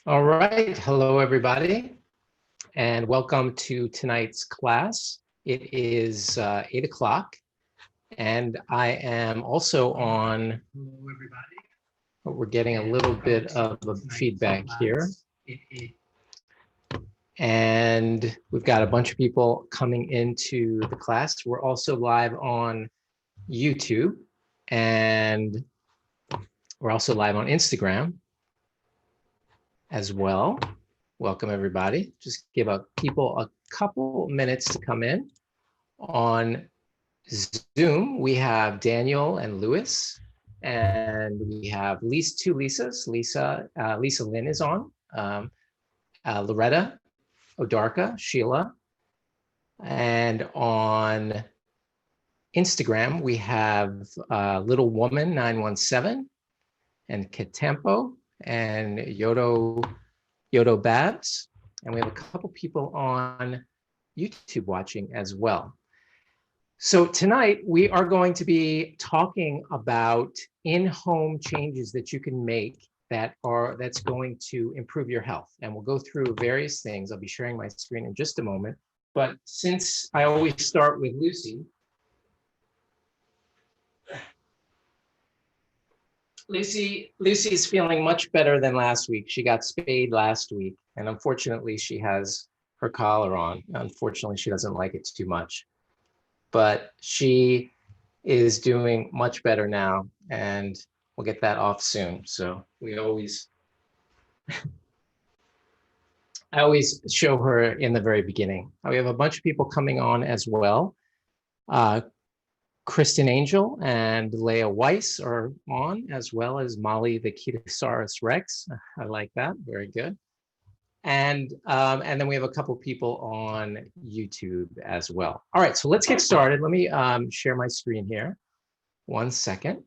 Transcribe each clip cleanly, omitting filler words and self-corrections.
All right, hello everybody, and welcome to tonight's class. It is 8 o'clock, and I am also on. Hello everybody. We're getting a little bit of a feedback here. And we've got a bunch of people coming into the class. We're also live on YouTube, and we're also live on Instagram as well. Welcome everybody. Just give people a couple minutes to come in. On Zoom, we have Daniel and Lewis, and we have two Lisas. Lisa Lynn is on, Loretta, Odarka, Sheila, and on Instagram, we have Little Woman 917 and Katempo and Yodo Babs, and we have a couple people on YouTube watching as well. So tonight we are going to be talking about in-home changes that you can make that's going to improve your health. And we'll go through various things. I'll be sharing my screen in just a moment. But since I always start with Lucy, Lucy is feeling much better than last week. She got spayed last week, and unfortunately she has her collar on. Unfortunately, she doesn't like it too much, but she is doing much better now, and we'll get that off soon. So I always show her in the very beginning. We have a bunch of people coming on as well. Kristen Angel and Leah Weiss are on, as well as Molly the Ketosaurus Rex. I like that, very good. And then we have a couple people on YouTube as well. All right, so let's get started. Let me share my screen here. 1 second.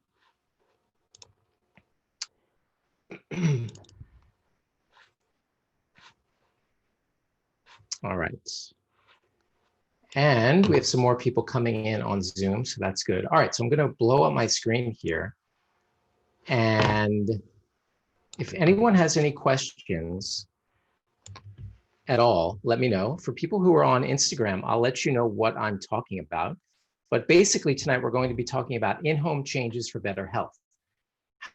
All right. And we have some more people coming in on Zoom, so that's good. All right, so I'm going to blow up my screen here. And if anyone has any questions at all, let me know. For people who are on Instagram, I'll let you know what I'm talking about. But basically tonight, we're going to be talking about in-home changes for better health.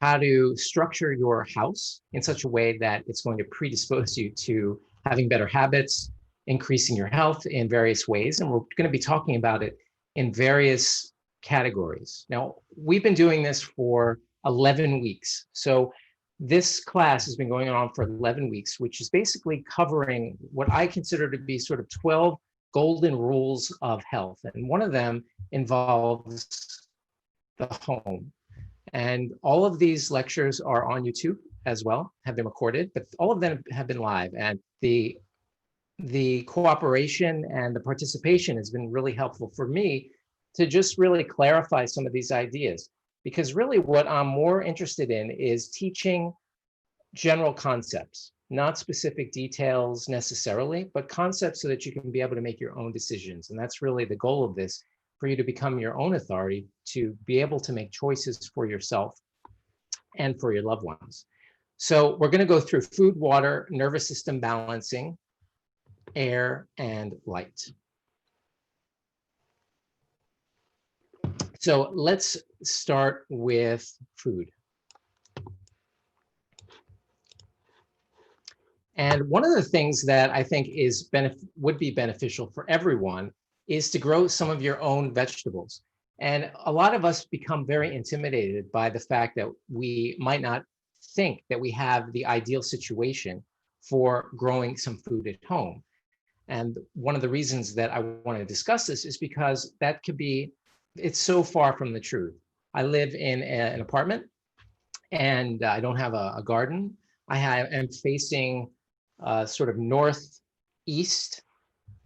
How to structure your house in such a way that it's going to predispose you to having better habits, increasing your health in various ways. And we're going to be talking about it in various categories. Now, we've been doing this for 11 weeks. So this class has been going on for 11 weeks, which is basically covering what I consider to be sort of 12 golden rules of health. And one of them involves the home. And all of these lectures are on YouTube as well, have been recorded, but all of them have been live. And the cooperation and the participation has been really helpful for me to just really clarify some of these ideas. Because really what I'm more interested in is teaching general concepts, not specific details necessarily, but concepts so that you can be able to make your own decisions. And that's really the goal of this, for you to become your own authority, to be able to make choices for yourself and for your loved ones. So we're going to go through food, water, nervous system balancing, air, and light. So let's start with food. And one of the things that I think would be beneficial for everyone is to grow some of your own vegetables. And a lot of us become very intimidated by the fact that we might not think that we have the ideal situation for growing some food at home. And one of the reasons that I want to discuss this is because it's so far from the truth. I live in an apartment, and I don't have a garden. I am facing sort of northeast,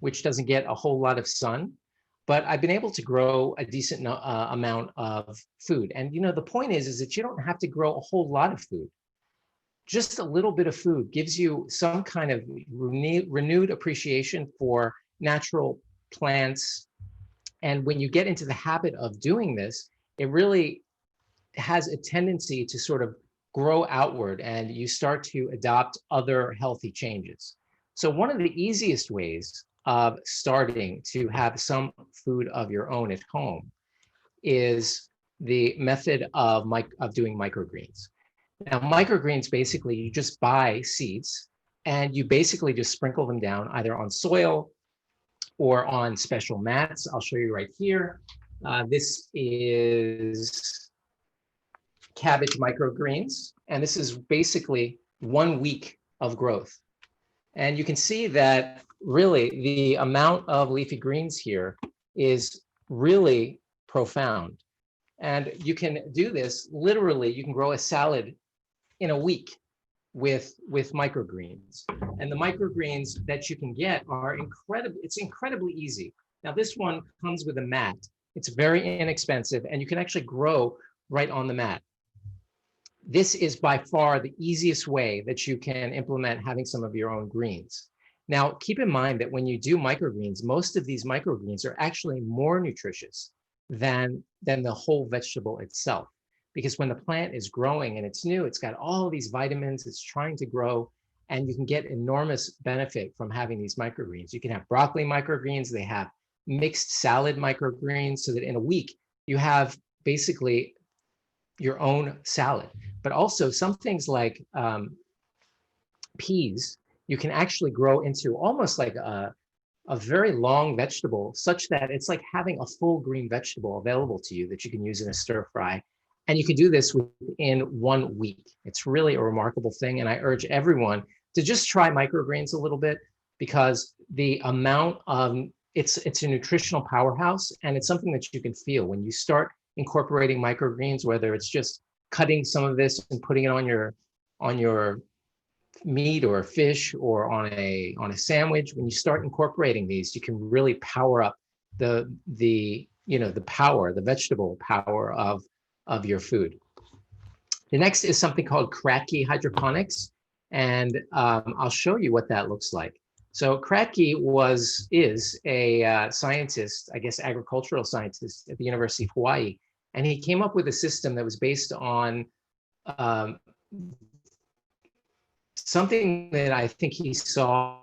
which doesn't get a whole lot of sun, but I've been able to grow a decent amount of food. And the point is that you don't have to grow a whole lot of food. Just a little bit of food gives you some kind of renewed appreciation for natural plants. And when you get into the habit of doing this, it really has a tendency to sort of grow outward and you start to adopt other healthy changes. So one of the easiest ways of starting to have some food of your own at home is the method of doing microgreens. Now, microgreens, basically, you just buy seeds and you basically just sprinkle them down either on soil or on special mats. I'll show you right here. This is cabbage microgreens, and this is basically 1 week of growth. And you can see that really the amount of leafy greens here is really profound. And you can do this literally, you can grow a salad in a week with microgreens. And the microgreens that you can get are incredible. It's incredibly easy. Now this one comes with a mat. It's very inexpensive and you can actually grow right on the mat. This is by far the easiest way that you can implement having some of your own greens. Now, keep in mind that when you do microgreens, most of these microgreens are actually more nutritious than the whole vegetable itself. Because when the plant is growing and it's new, it's got all these vitamins, it's trying to grow, and you can get enormous benefit from having these microgreens. You can have broccoli microgreens, they have mixed salad microgreens, so that in a week you have basically your own salad. But also some things like peas, you can actually grow into almost like a very long vegetable, such that it's like having a full green vegetable available to you that you can use in a stir fry. And you can do this within 1 week. It's really a remarkable thing. And I urge everyone to just try microgreens a little bit, because the amount of, it's a nutritional powerhouse, and it's something that you can feel when you start incorporating microgreens, whether it's just cutting some of this and putting it on your meat or fish or on a sandwich. When you start incorporating these, you can really power up the power, the vegetable power of your food. The next is something called Kratky hydroponics, and I'll show you what that looks like. So Kratky is a scientist, I guess agricultural scientist at the University of Hawaii, and he came up with a system that was based on something that I think he saw.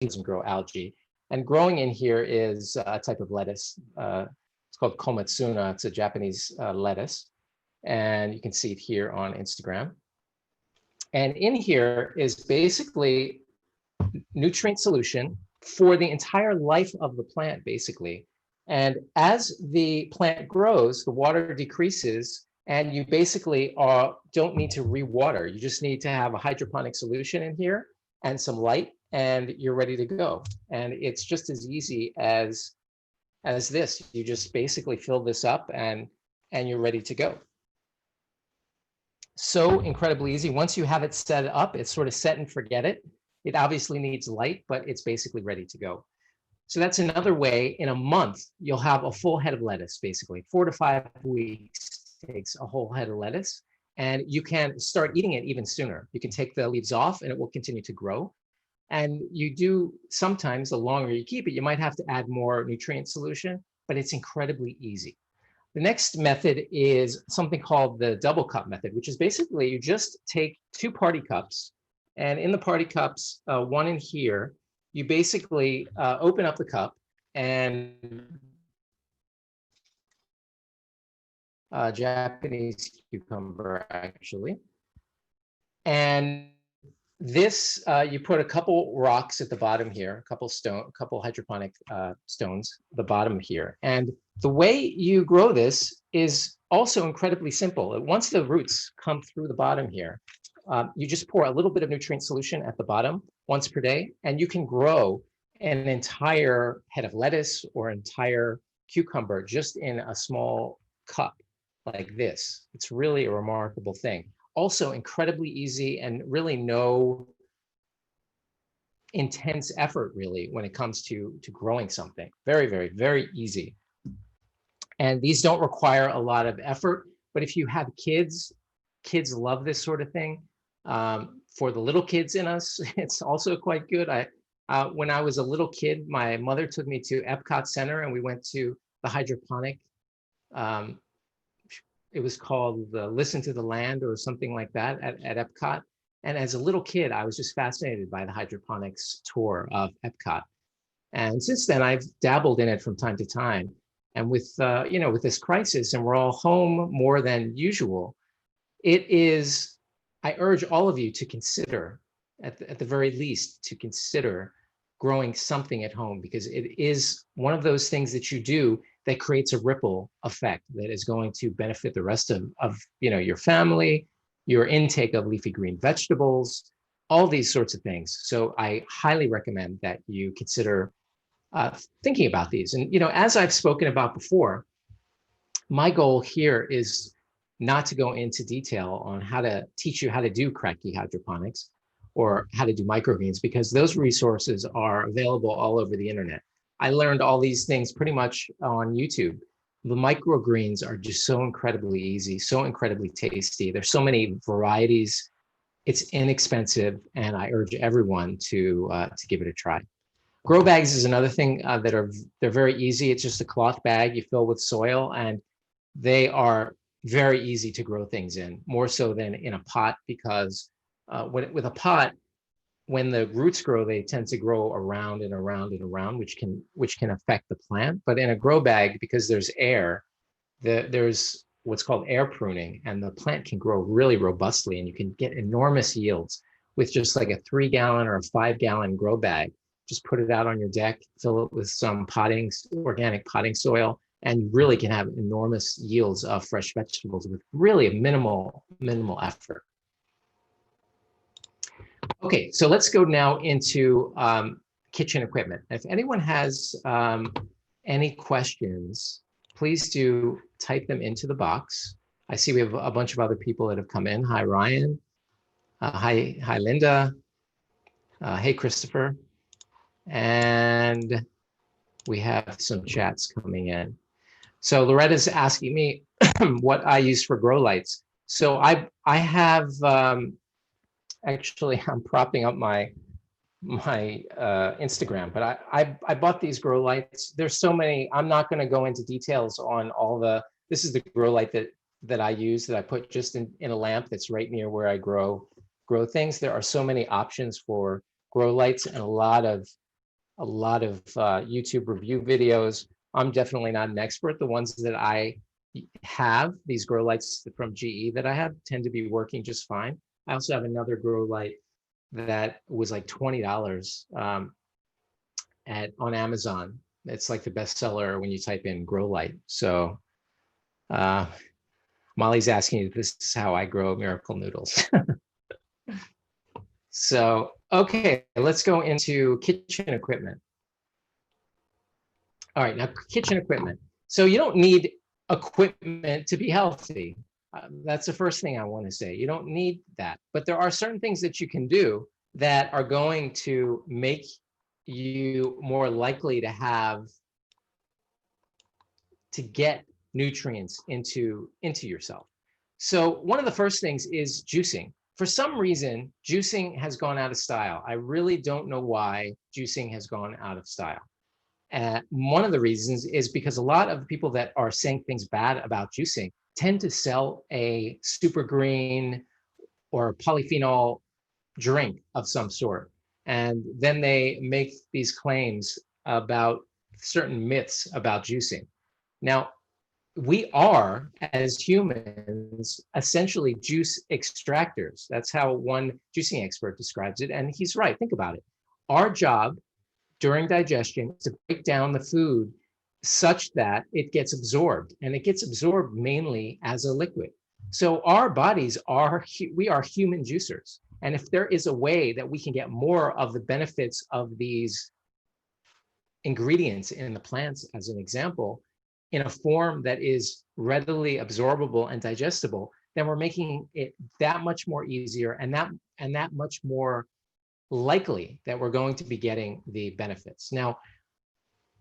And grow algae. And growing in here is a type of lettuce. It's called komatsuna. It's a Japanese lettuce. And you can see it here on Instagram. And in here is basically nutrient solution for the entire life of the plant, basically. And as the plant grows, the water decreases, and you basically don't need to re-water. You just need to have a hydroponic solution in here and some light, and you're ready to go. And it's just as easy as this. You just basically fill this up and you're ready to go. So incredibly easy. Once you have it set up, it's sort of set and forget it. It obviously needs light, but it's basically ready to go. So that's another way. In a month, you'll have a full head of lettuce, basically. 4 to 5 weeks takes a whole head of lettuce. And you can start eating it even sooner. You can take the leaves off and it will continue to grow. And you do sometimes, the longer you keep it, you might have to add more nutrient solution, but it's incredibly easy. The next method is something called the double cup method, which is basically you just take 2 party cups, and in the party cups, one in here, you basically open up the cup and Japanese cucumber, actually. And this, you put a couple rocks at the bottom here, a couple hydroponic stones at the bottom here. And the way you grow this is also incredibly simple. Once the roots come through the bottom here, you just pour a little bit of nutrient solution at the bottom once per day, and you can grow an entire head of lettuce or entire cucumber just in a small cup like this. It's really a remarkable thing. Also incredibly easy, and really no intense effort really when it comes to growing something. Very, very, very easy. And these don't require a lot of effort, but if you have kids, kids love this sort of thing. For the little kids in us, it's also quite good. When I was a little kid, my mother took me to Epcot Center and we went to the hydroponic. Um, it was called the Listen to the Land or something like that at Epcot. And as a little kid, I was just fascinated by the hydroponics tour of Epcot. And since then, I've dabbled in it from time to time. And with with this crisis, and we're all home more than usual, it is. I urge all of you to consider, at the very least, to consider growing something at home, because it is one of those things that you do that creates a ripple effect that is going to benefit the rest of your family, your intake of leafy green vegetables, all these sorts of things. So I highly recommend that you consider thinking about these. And as I've spoken about before, my goal here is not to go into detail on how to teach you how to do cracky hydroponics or how to do microgreens, because those resources are available all over the internet. I learned all these things pretty much on YouTube. The microgreens are just so incredibly easy, so incredibly tasty. There's so many varieties. It's inexpensive, and I urge everyone to give it a try. Grow bags is another thing they're very easy. It's just a cloth bag you fill with soil, and they are very easy to grow things in, more so than in a pot, because with a pot, when the roots grow, they tend to grow around and around and around, which can affect the plant. But in a grow bag, because there's air, there's what's called air pruning, and the plant can grow really robustly, and you can get enormous yields with just like a 3-gallon or a 5-gallon grow bag. Just put it out on your deck, fill it with some organic potting soil, and you really can have enormous yields of fresh vegetables with really a minimal effort. Okay, so let's go now into kitchen equipment. If anyone has any questions, please do type them into the box. I see we have a bunch of other people that have come in. Hi, Ryan. Hi, Linda. Hey, Christopher. And we have some chats coming in. So Loretta's asking me what I use for grow lights. So I have actually, I'm propping up my Instagram, but I bought these grow lights. There's so many. I'm not going to go into details on all the. This is the grow light that I use, that I put just in a lamp that's right near where I grow things. There are so many options for grow lights, and a lot of YouTube review videos. I'm definitely not an expert. The ones that I have, these grow lights from GE that I have, tend to be working just fine. I also have another grow light that was like $20 on Amazon. It's like the bestseller when you type in grow light. So Molly's asking if this is how I grow miracle noodles. So, okay, let's go into kitchen equipment. All right, now kitchen equipment. So you don't need equipment to be healthy. That's the first thing I want to say. You don't need that, but there are certain things that you can do that are going to make you more likely to get nutrients into yourself. So one of the first things is juicing. For some reason, juicing has gone out of style. I really don't know why juicing has gone out of style. One of the reasons is because a lot of people that are saying things bad about juicing tend to sell a super green or polyphenol drink of some sort. And then they make these claims about certain myths about juicing. Now, we are, as humans, essentially juice extractors. That's how one juicing expert describes it. And he's right. Think about it. Our job during digestion is to break down the food such that it gets absorbed, and it gets absorbed mainly as a liquid. So our bodies we are human juicers. And if there is a way that we can get more of the benefits of these ingredients in the plants, as an example, in a form that is readily absorbable and digestible, then we're making it that much more easier and that much more likely that we're going to be getting the benefits. Now,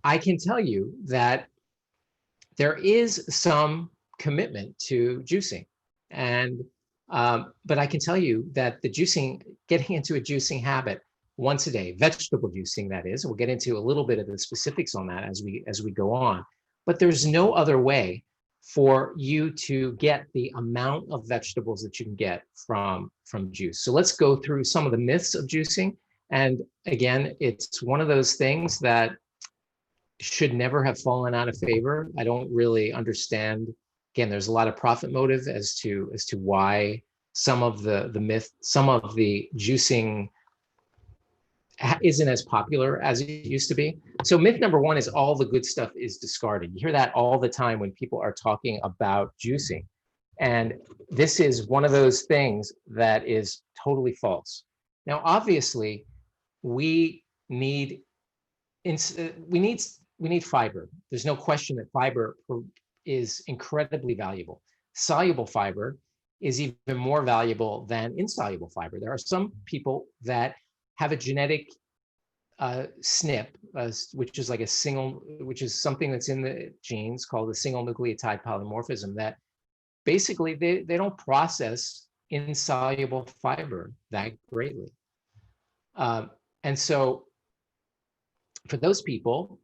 I can tell you that there is some commitment to juicing, and but I can tell you that the juicing, getting into a juicing habit once a day, vegetable juicing that is, we'll get into a little bit of the specifics on that as we go on, but there's no other way for you to get the amount of vegetables that you can get from juice. So let's go through some of the myths of juicing. And again, it's one of those things that should never have fallen out of favor. I don't really understand. Again, there's a lot of profit motive as to why some of the myth, some of the juicing isn't as popular as it used to be. So myth number one is all the good stuff is discarded. You hear that all the time when people are talking about juicing. And this is one of those things that is totally false. Now, obviously, we need fiber. There's no question that fiber is incredibly valuable. Soluble fiber is even more valuable than insoluble fiber. There are some people that have a genetic SNP, which is like which is something that's in the genes called the single nucleotide polymorphism, that basically they don't process insoluble fiber that greatly. And so for those people,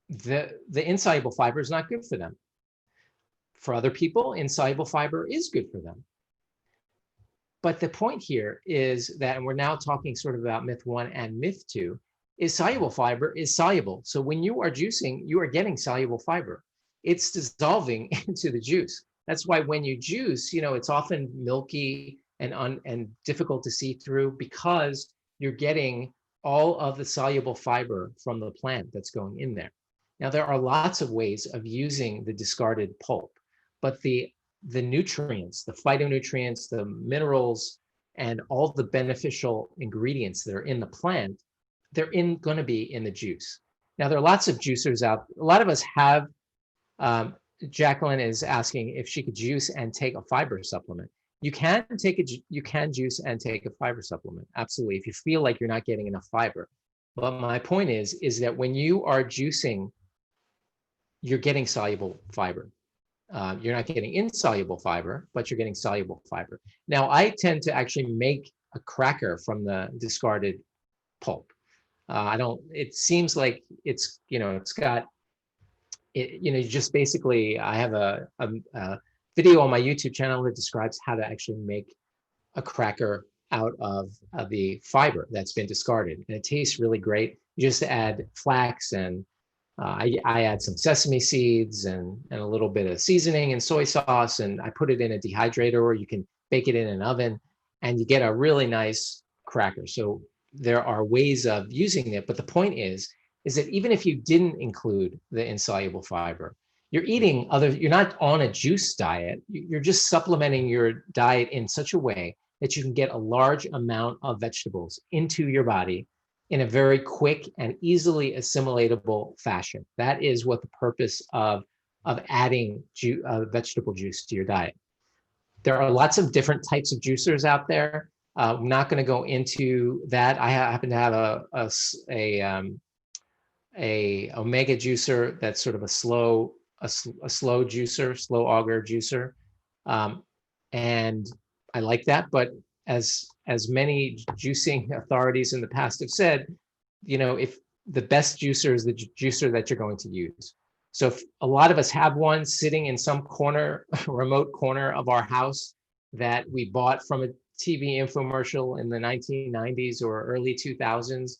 the insoluble fiber is not good for them. For other people, insoluble fiber is good for them. But the point here is that, and we're now talking sort of about myth one and myth two, is soluble fiber is soluble. So when you are juicing, you are getting soluble fiber. It's dissolving into the juice. That's why when you juice, it's often milky and difficult to see through, because you're getting all of the soluble fiber from the plant that's going in there. Now, there are lots of ways of using the discarded pulp, but the nutrients, the phytonutrients, the minerals, and all the beneficial ingredients that are in the plant, they're going to be in the juice. Now, there are lots of juicers out. A lot of us have, Jacqueline is asking if she could juice and take a fiber supplement. You can juice and take a fiber supplement, absolutely, if you feel like you're not getting enough fiber. But my point is that when you are juicing, you're getting soluble fiber. You're not getting insoluble fiber, but you're getting soluble fiber. Now, I tend to actually make a cracker from the discarded pulp. It seems like it's got, just basically, I have a video on my YouTube channel that describes how to actually make a cracker out of the fiber that's been discarded. And it tastes really great. You just add flax and I add some sesame seeds and a little bit of seasoning and soy sauce, and I put it in a dehydrator, or you can bake it in an oven, and you get a really nice cracker. So there are ways of using it, but the point is that even if you didn't include the insoluble fiber, you're not on a juice diet. You're just supplementing your diet in such a way that you can get a large amount of vegetables into your body in a very quick and easily assimilatable fashion. That is what the purpose of adding vegetable juice to your diet. There are lots of different types of juicers out there. I'm not going to go into that. I happen to have a omega juicer that's sort of a slow juicer, slow auger juicer, and I like that. But as many juicing authorities in the past have said, if the best juicer is the juicer that you're going to use. So if a lot of us have one sitting in some corner, remote corner of our house that we bought from a TV infomercial in the 1990s or early 2000s,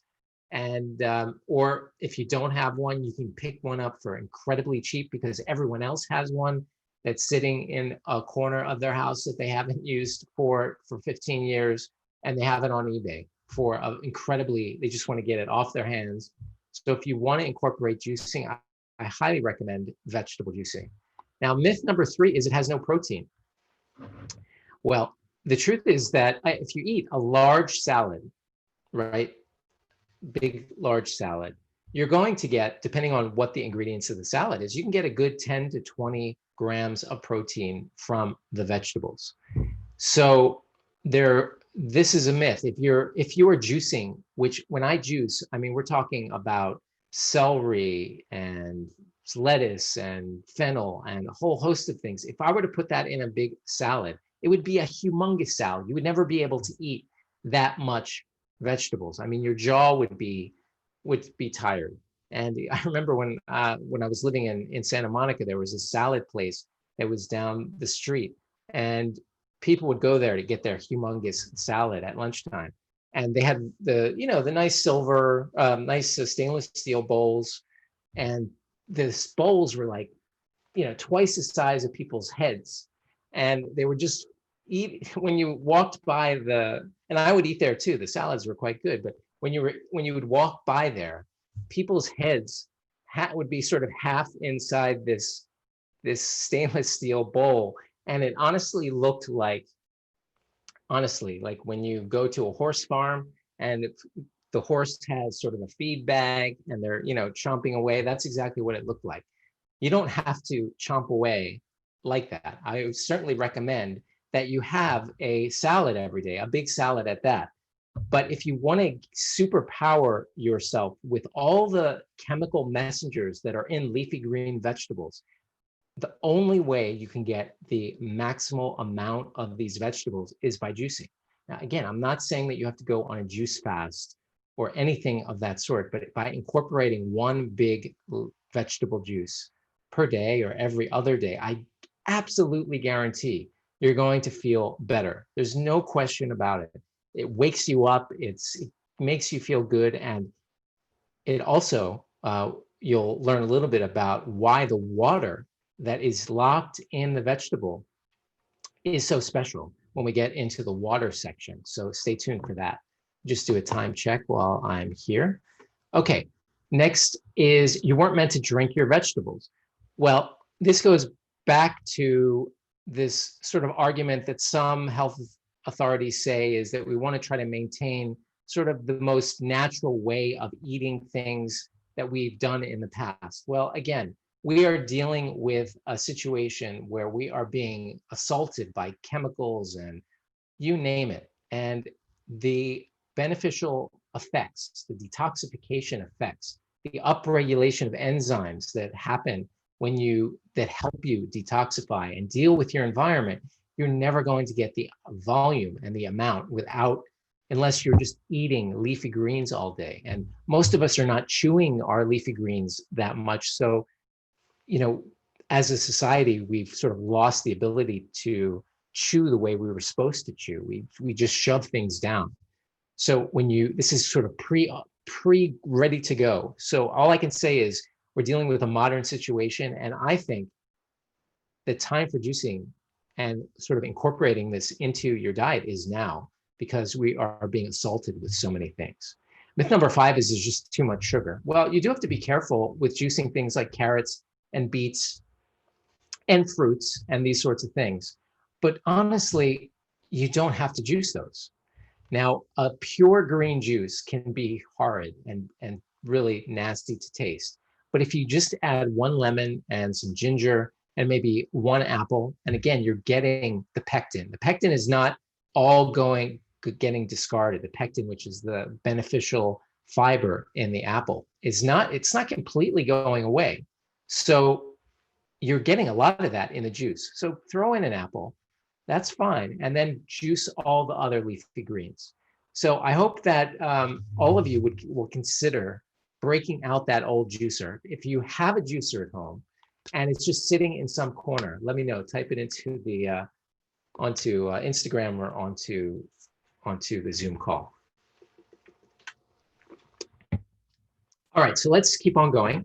and or if you don't have one, you can pick one up for incredibly cheap because everyone else has one that's sitting in a corner of their house that they haven't used for 15 years, and they have it on eBay for they just want to get it off their hands. So if you want to incorporate juicing, I highly recommend vegetable juicing. Now, myth number three is it has no protein. Well, the truth is that if you eat a large salad, right, big, large salad, you're going to get, depending on what the ingredients of the salad is, you can get a good 10 to 20 grams of protein from the vegetables. So this is a myth. If you are juicing, which when I juice, I mean, we're talking about celery and lettuce and fennel and a whole host of things. If I were to put that in a big salad, it would be a humongous salad. You would never be able to eat that much vegetables. I mean, your jaw would be tired. And I remember when I was living in Santa Monica, there was a salad place that was down the street, and people would go there to get their humongous salad at lunchtime. And they had the nice silver, nice stainless steel bowls, and the bowls were like, twice the size of people's heads. And they were just eat when you walked by and I would eat there too. The salads were quite good, but when you would walk by there, people's heads would be sort of half inside this stainless steel bowl. And it honestly, like when you go to a horse farm and the horse has sort of a feed bag and they're, chomping away, that's exactly what it looked like. You don't have to chomp away like that. I would certainly recommend that you have a salad every day, a big salad at that. But if you want to superpower yourself with all the chemical messengers that are in leafy green vegetables, the only way you can get the maximal amount of these vegetables is by juicing. Now, again, I'm not saying that you have to go on a juice fast or anything of that sort, but by incorporating one big vegetable juice per day or every other day, I absolutely guarantee you're going to feel better. There's no question about it. It wakes you up, it makes you feel good, and it also, you'll learn a little bit about why the water that is locked in the vegetable is so special when we get into the water section. So stay tuned for that. Just do a time check while I'm here. Okay, next is you weren't meant to drink your vegetables. Well, this goes back to this sort of argument that some health authorities say is that we want to try to maintain sort of the most natural way of eating things that we've done in the past. Well, again, we are dealing with a situation where we are being assaulted by chemicals and you name it. And the beneficial effects, the detoxification effects, the upregulation of enzymes that happen that help you detoxify and deal with your environment, you're never going to get the volume and the amount unless you're just eating leafy greens all day. And most of us are not chewing our leafy greens that much. So, as a society, we've sort of lost the ability to chew the way we were supposed to chew. We just shove things down. So this is sort of pre ready to go. So all I can say is we're dealing with a modern situation, and I think the time for juicing and sort of incorporating this into your diet is now, because we are being assaulted with so many things. Myth number 5 is there's just too much sugar. Well, you do have to be careful with juicing things like carrots and beets and fruits and these sorts of things. But honestly, you don't have to juice those. Now, a pure green juice can be horrid and really nasty to taste. But if you just add 1 lemon and some ginger and maybe 1 apple, and again, you're getting the pectin. The pectin is not all getting discarded. The pectin, which is the beneficial fiber in the apple, it's not completely going away. So you're getting a lot of that in the juice. So throw in an apple, that's fine, and then juice all the other leafy greens. So I hope that all of you will consider breaking out that old juicer. If you have a juicer at home and it's just sitting in some corner, let me know. Type it into onto Instagram or onto the Zoom call. All right, so let's keep on going.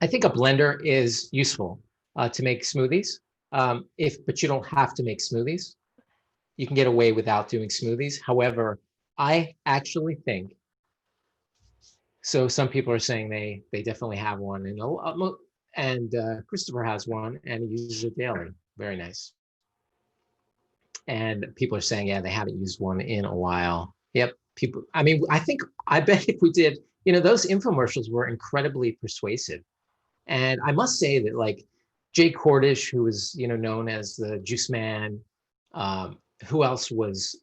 I think a blender is useful to make smoothies, but you don't have to make smoothies. You can get away without doing smoothies. However, I actually think, so some people are saying they definitely have one, and Christopher has one and he uses it daily. Very nice. And people are saying, yeah, they haven't used one in a while. Yep, I bet if we did, those infomercials were incredibly persuasive. And I must say that, like, Jay Cordish, who was known as the Juice Man, who else was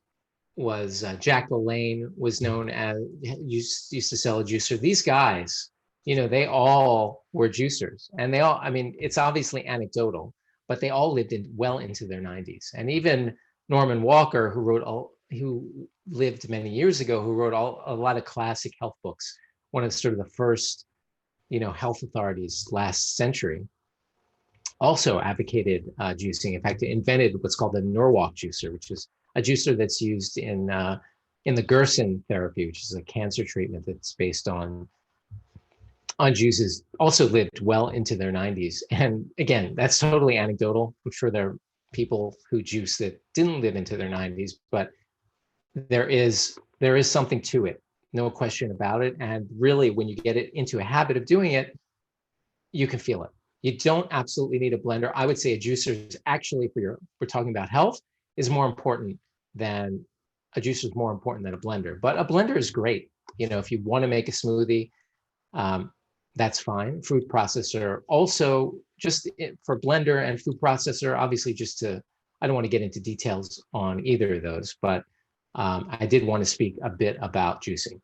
Jack LaLanne was known as, used to sell a juicer. These guys, you know, they all were juicers, and they all, I mean, it's obviously anecdotal, but they all lived in well into their 90s. And even Norman Walker, who lived many years ago, who wrote a lot of classic health books, one of the first, you know, health authorities last century, also advocated juicing. In fact, it invented what's called the Norwalk juicer, which is a juicer that's used in the Gerson therapy, which is a cancer treatment that's based on juices. Also lived well into their 90s. And again, that's totally anecdotal. I'm sure there are people who juice that didn't live into their 90s, but there is something to it, no question about it. And really, when you get it into a habit of doing it, you can feel it. You don't absolutely need a blender. I would say a juicer is actually, we're talking about health, is more important than a juicer is more important than a blender. But a blender is great. You know, if you want to make a smoothie, that's fine. Food processor also, just for blender and food processor, obviously, I don't want to get into details on either of those, but I did want to speak a bit about juicing.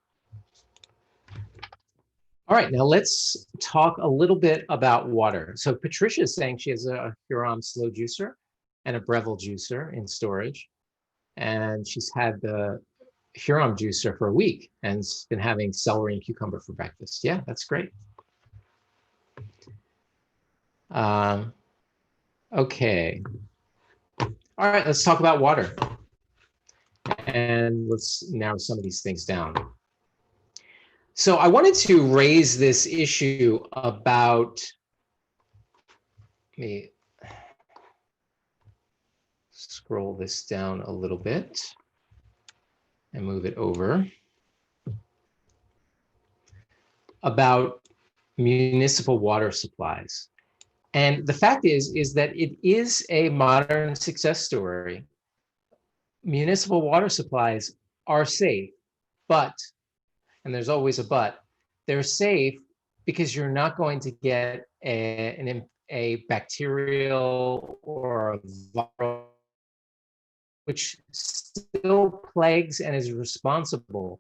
All right, now let's talk a little bit about water. So Patricia is saying she has a Huron slow juicer and a Breville juicer in storage. And she's had the Huron juicer for a week and been having celery and cucumber for breakfast. Yeah, that's great. Okay. All right, let's talk about water. And let's narrow some of these things down. So I wanted to raise this issue about, let me scroll this down a little bit and move it over, about municipal water supplies. And the fact is that it is a modern success story. Municipal water supplies are safe, but, and there's always a but, they're safe because you're not going to get a bacterial or a viral, which still plagues and is responsible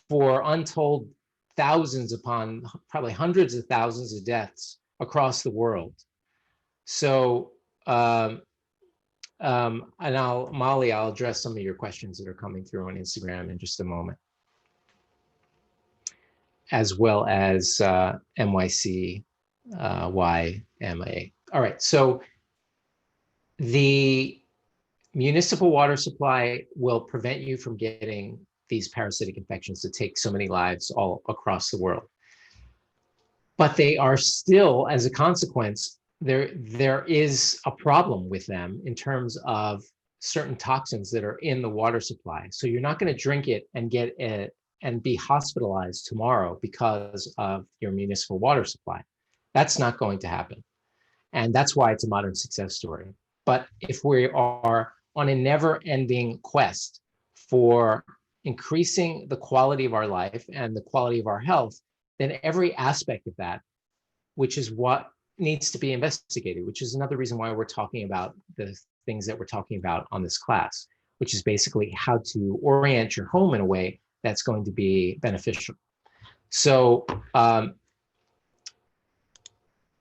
for untold thousands upon probably hundreds of thousands of deaths across the world. So, and Molly, I'll address some of your questions that are coming through on Instagram in just a moment, as well as MYC, YMA. All right, so the municipal water supply will prevent you from getting these parasitic infections that take so many lives all across the world. But they are still, as a consequence, there is a problem with them in terms of certain toxins that are in the water supply. So you're not going to drink it and get it and be hospitalized tomorrow because of your municipal water supply. That's not going to happen. And that's why it's a modern success story. But if we are on a never-ending quest for increasing the quality of our life and the quality of our health, then every aspect of that, which is what needs to be investigated, which is another reason why we're talking about the things that we're talking about on this class, which is basically how to orient your home in a way that's going to be beneficial. So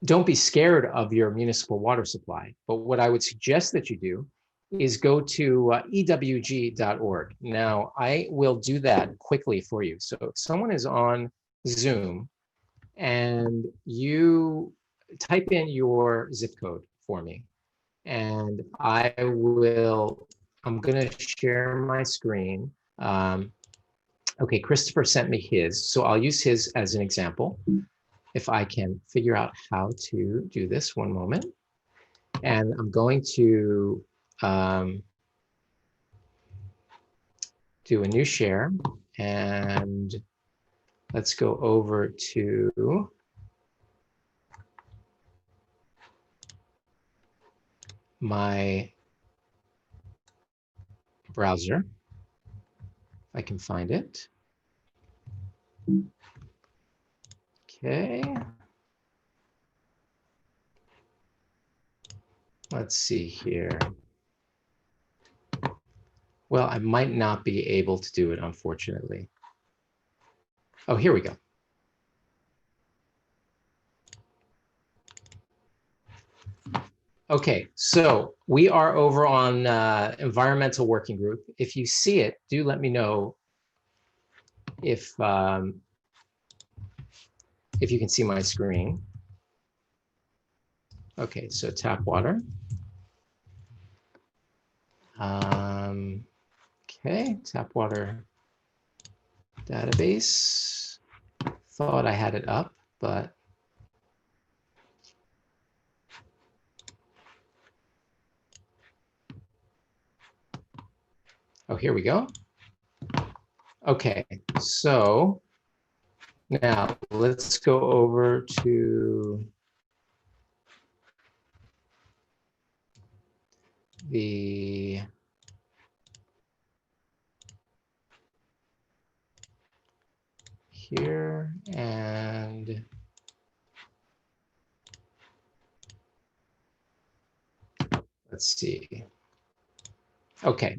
don't be scared of your municipal water supply. But what I would suggest that you do is go to ewg.org. Now, I will do that quickly for you. So if someone is on Zoom and you type in your zip code for me, and I'm going to share my screen. Okay, Christopher sent me his, so I'll use his as an example. If I can figure out how to do this, one moment. And I'm going to do a new share, and let's go over to my browser, if I can find it. Okay. Let's see here. Well, I might not be able to do it, unfortunately. Oh, here we go. Okay, so we are over on environmental working group. If you see it, do let me know if you can see my screen. Okay, so tap water. Okay, tap water database. Thought I had it up, but oh, here we go. Okay, so now let's go over to the here and let's see. Okay,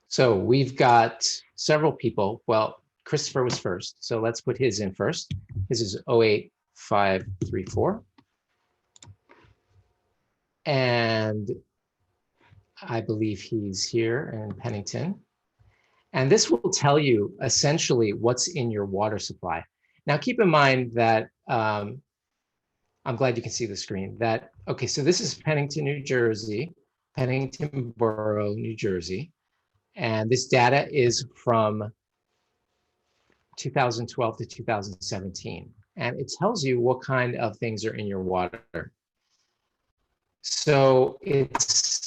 so we've got several people. Well, Christopher was first, so let's put his in first. This is 08534. And I believe he's here in Pennington. And this will tell you essentially what's in your water supply. Now, keep in mind that I'm glad you can see the screen. That okay, so this is Pennington, New Jersey, Pennington Borough, New Jersey. And this data is from 2012 to 2017. And it tells you what kind of things are in your water. So it's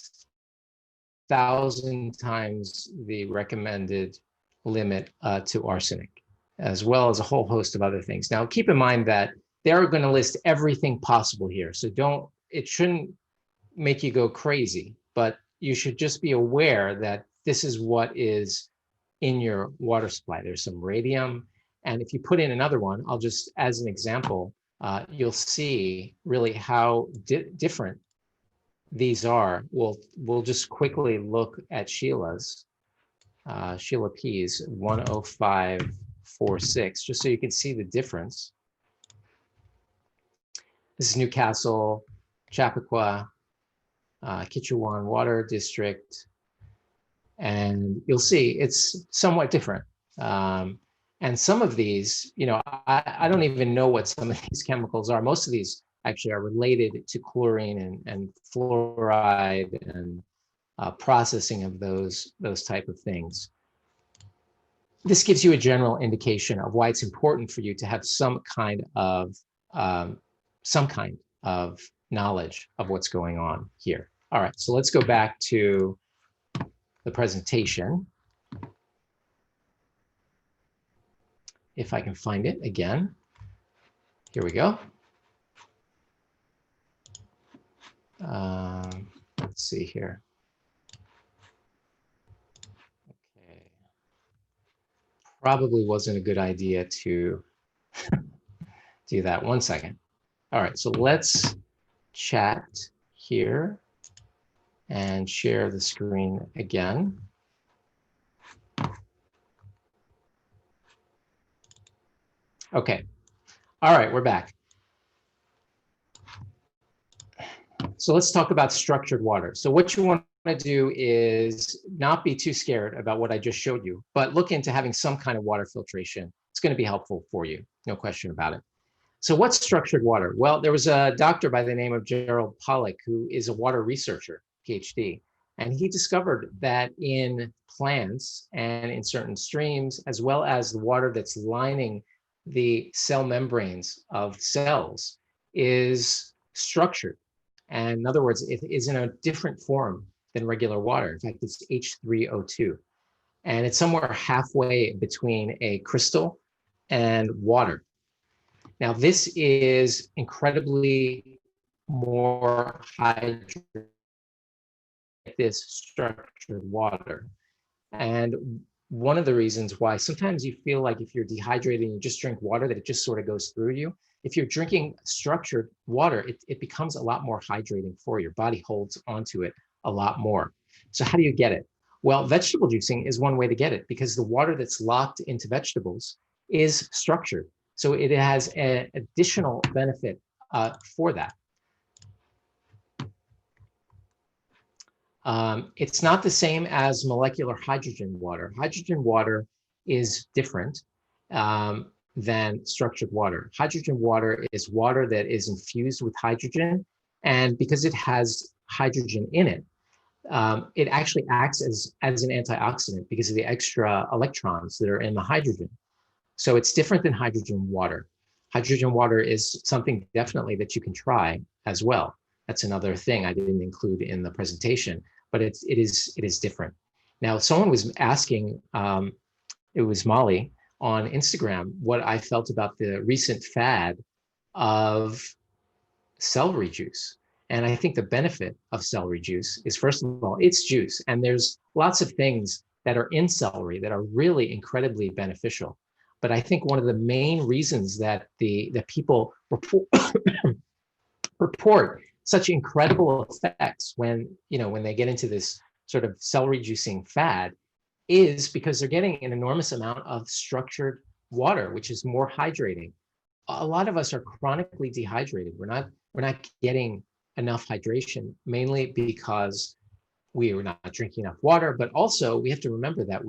1,000 times the recommended limit to arsenic, as well as a whole host of other things. Now, keep in mind that they're going to list everything possible here. So it shouldn't make you go crazy, but you should just be aware that this is what is in your water supply. There's some radium. And if you put in another one, I'll just, as an example, you'll see really how different these are. We'll just quickly look at Sheila's, Sheila P's 10546, just so you can see the difference. This is Newcastle, Chappaqua, Kitchewan Water District, and you'll see it's somewhat different. And some of these, you know, I don't even know what some of these chemicals are. Most of these actually are related to chlorine and fluoride and processing of those type of things. This gives you a general indication of why it's important for you to have some kind of knowledge of what's going on here. All right, so let's go back to the presentation. If I can find it again. Here we go. Let's see here. Okay. Probably wasn't a good idea to do that. 1 second. All right, so let's chat here and share the screen again. Okay. All right, we're back. So let's talk about structured water. So what you want to do is not be too scared about what I just showed you, but look into having some kind of water filtration. It's going to be helpful for you, no question about it. So what's structured water? Well, there was a doctor by the name of Gerald Pollack, who is a water researcher, PhD, and he discovered that in plants and in certain streams, as well as the water that's lining the cell membranes of cells, is structured. And in other words, it is in a different form than regular water. In fact, it's H3O2. And it's somewhere halfway between a crystal and water. Now, this is incredibly more hydrated, this structured water. And one of the reasons why sometimes you feel like if you're dehydrated and you just drink water, that it just sort of goes through you. If you're drinking structured water, it becomes a lot more hydrating for you. Your body holds onto it a lot more. So how do you get it? Well, vegetable juicing is one way to get it because the water that's locked into vegetables is structured. So it has an additional benefit for that. It's not the same as molecular hydrogen water. Hydrogen water is different than structured water. Hydrogen water is water that is infused with hydrogen, and because it has hydrogen in it, it actually acts as an antioxidant because of the extra electrons that are in the hydrogen. So it's different than hydrogen water. Hydrogen water is something definitely that you can try as well. That's another thing I didn't include in the presentation, but it is different. Now, someone was asking, it was Molly on Instagram, what I felt about the recent fad of celery juice. And I think the benefit of celery juice is, first of all, it's juice. And there's lots of things that are in celery that are really incredibly beneficial. But I think one of the main reasons that the people report such incredible effects when they get into this sort of celery juicing fad is because they're getting an enormous amount of structured water, which is more hydrating. A lot of us are chronically dehydrated. We're not getting enough hydration, mainly because we are not drinking enough water, but also we have to remember that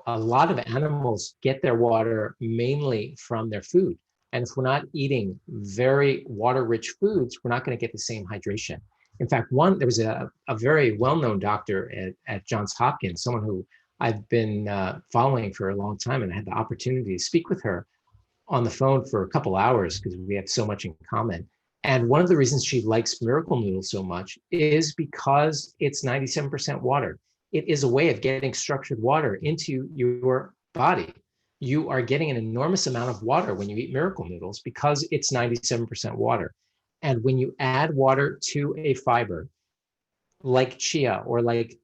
a lot of animals get their water mainly from their food. And if we're not eating very water-rich foods, we're not going to get the same hydration. In fact, there was a very well-known doctor at Johns Hopkins, someone who I've been following for a long time, and I had the opportunity to speak with her on the phone for a couple hours because we have so much in common. And one of the reasons she likes Miracle Noodle so much is because it's 97% water. It is a way of getting structured water into your body. You are getting an enormous amount of water when you eat Miracle Noodles because it's 97% water. And when you add water to a fiber, like chia or like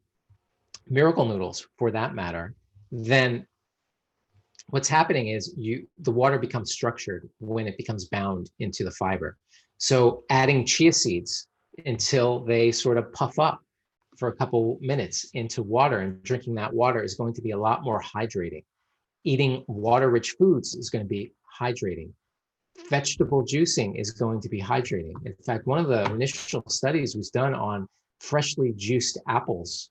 Miracle Noodles for that matter, then what's happening is the water becomes structured when it becomes bound into the fiber. So adding chia seeds until they sort of puff up for a couple minutes into water and drinking that water is going to be a lot more hydrating. Eating water-rich foods is going to be hydrating. Vegetable juicing is going to be hydrating. In fact, one of the initial studies was done on freshly juiced apples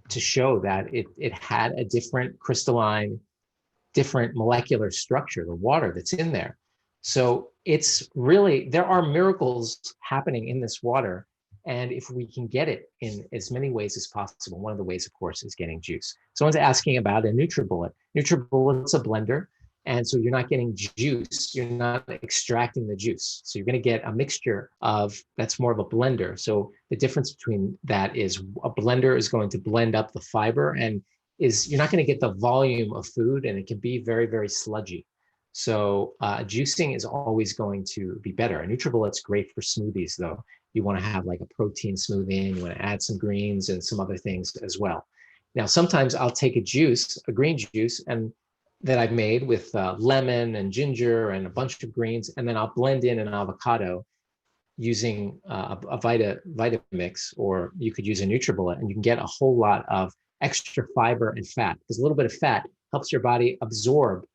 to show that it had a different crystalline, different molecular structure, the water that's in there. So it's really, there are miracles happening in this water. And if we can get it in as many ways as possible, one of the ways, of course, is getting juice. Someone's asking about a NutriBullet. NutriBullet's a blender. And so you're not getting juice, you're not extracting the juice. So you're going to get a mixture that's more of a blender. So the difference between that is a blender is going to blend up the fiber and you're not going to get the volume of food, and it can be very, very sludgy. So juicing is always going to be better. A NutriBullet's great for smoothies, though. You want to have like a protein smoothie, and you want to add some greens and some other things as well. Now, sometimes I'll take a green juice, and that I've made with lemon and ginger and a bunch of greens, and then I'll blend in an avocado using a Vitamix, or you could use a NutriBullet, and you can get a whole lot of extra fiber and fat, because a little bit of fat helps your body absorb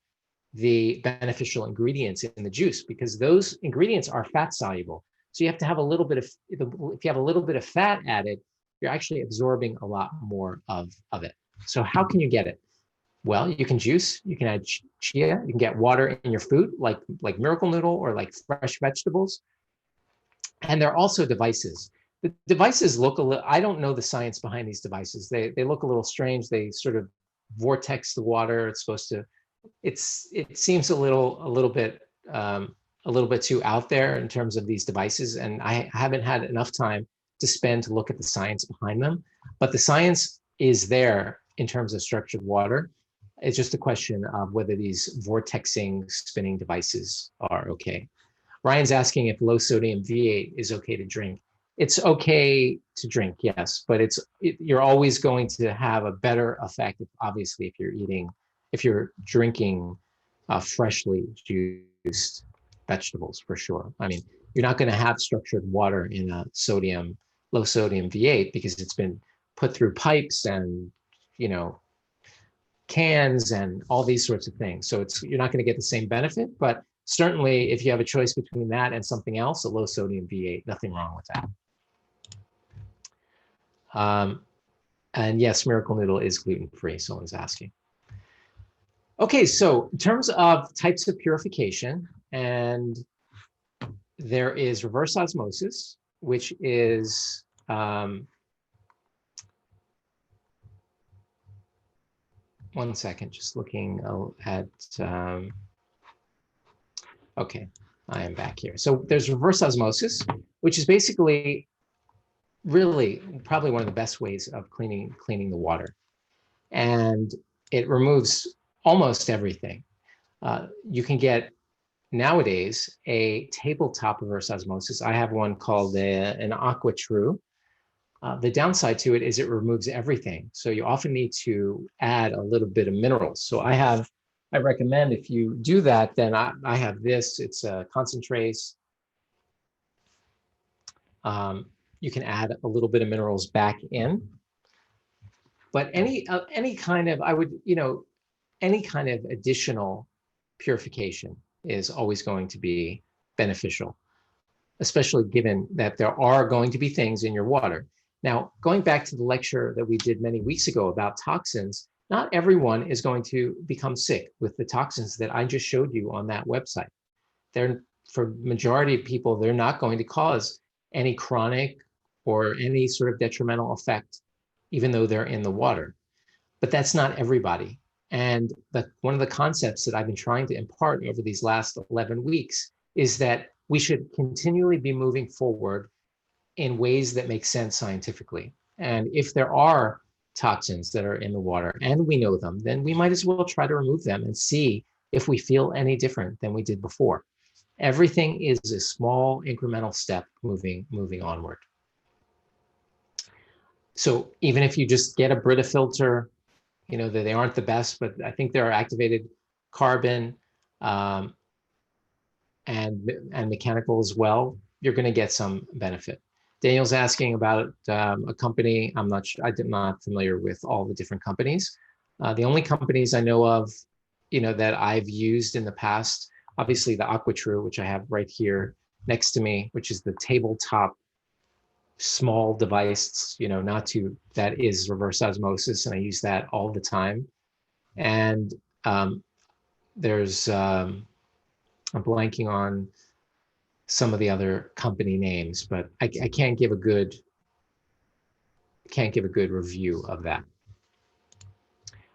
the beneficial ingredients in the juice, because those ingredients are fat soluble. So you have to have a little bit of, if you have a little bit of fat added, you're actually absorbing a lot more of it. So how can you get it? Well, you can juice, you can add chia, you can get water in your food, like Miracle Noodle or like fresh vegetables. And there are also devices. The devices look a little, I don't know the science behind these devices. They look a little strange. They sort of vortex the water. It's supposed to, it seems a little bit too out there in terms of these devices. And I haven't had enough time to spend to look at the science behind them. But the science is there in terms of structured water. It's just a question of whether these vortexing spinning devices are okay. Ryan's asking if low sodium V8 is okay to drink. It's okay to drink, yes, but you're always going to have a better effect, obviously, if you're drinking freshly juiced vegetables, for sure. I mean, you're not going to have structured water in a low sodium V8 because it's been put through pipes and, you know, cans and all these sorts of things. So you're not going to get the same benefit, but certainly if you have a choice between that and something else, a low sodium V8, nothing wrong with that. And yes, Miracle Noodle is gluten-free, someone's asking. Okay, so in terms of types of purification, and there is reverse osmosis, which is one second, just looking at, okay, I am back here. So there's reverse osmosis, which is basically really probably one of the best ways of cleaning the water. And it removes almost everything. You can get nowadays a tabletop reverse osmosis. I have one called an Aqua True. The downside to it is it removes everything. So you often need to add a little bit of minerals. So I recommend if you do that, then I have this, it's a concentrate. You can add a little bit of minerals back in. But any kind of, any kind of additional purification is always going to be beneficial, especially given that there are going to be things in your water. Now, going back to the lecture that we did many weeks ago about toxins, not everyone is going to become sick with the toxins that I just showed you on that website. For majority of people, they're not going to cause any chronic or any sort of detrimental effect, even though they're in the water. But that's not everybody. And one of the concepts that I've been trying to impart over these last 11 weeks is that we should continually be moving forward in ways that make sense scientifically. And if there are toxins that are in the water and we know them, then we might as well try to remove them and see if we feel any different than we did before. Everything is a small incremental step moving onward. So even if you just get a Brita filter, you know, they aren't the best, but I think there are activated carbon and mechanical as well, you're going to get some benefit. Daniel's asking about a company. I'm not familiar with all the different companies. The only companies I know of, you know, that I've used in the past, obviously the AquaTrue, which I have right here next to me, which is the tabletop small device, you know, that is reverse osmosis, and I use that all the time. And there's, I'm blanking on some of the other company names, but I can't give a good review of that.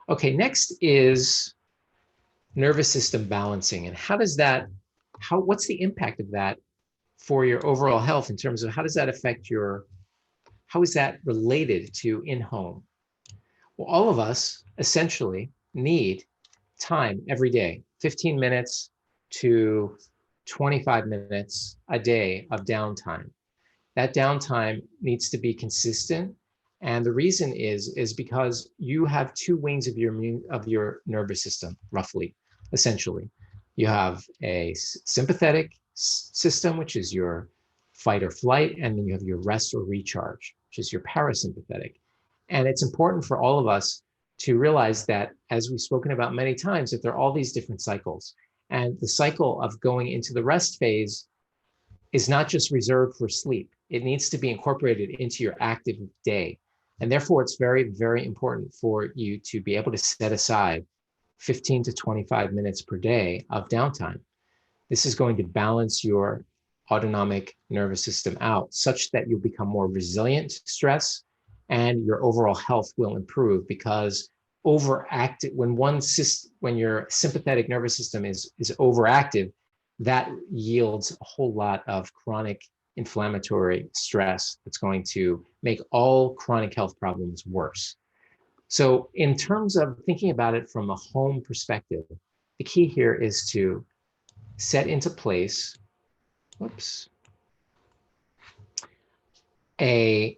Okay, next is nervous system balancing, and what's the impact of that for your overall health in terms of how does that affect how is that related to in-home? Well, all of us essentially need time every day, 15 minutes to 25 minutes a day of downtime. That downtime needs to be consistent. And the reason is because you have two wings of your nervous system, roughly, essentially. You have a sympathetic system, which is your fight or flight, and then you have your rest or recharge, which is your parasympathetic. And it's important for all of us to realize that, as we've spoken about many times, that there are all these different cycles. And the cycle of going into the rest phase is not just reserved for sleep. It needs to be incorporated into your active day. And therefore, it's very, very important for you to be able to set aside 15 to 25 minutes per day of downtime. This is going to balance your autonomic nervous system out such that you'll become more resilient to stress and your overall health will improve, because when your sympathetic nervous system is overactive, that yields a whole lot of chronic inflammatory stress that's going to make all chronic health problems worse. So in terms of thinking about it from a home perspective, the key here is to set into place, a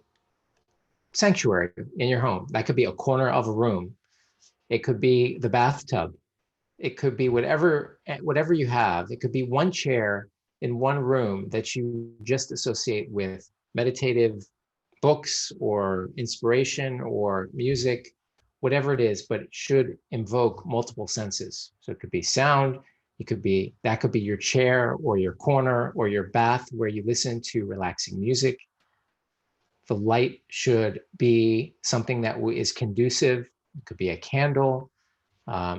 sanctuary in your home. That could be a corner of a room. It could be the bathtub. It could be whatever you have. It could be one chair in one room that you just associate with meditative books or inspiration or music, whatever it is, but it should invoke multiple senses. So it could be sound, that could be your chair or your corner or your bath where you listen to relaxing music. The light should be something that is conducive. It could be a candle.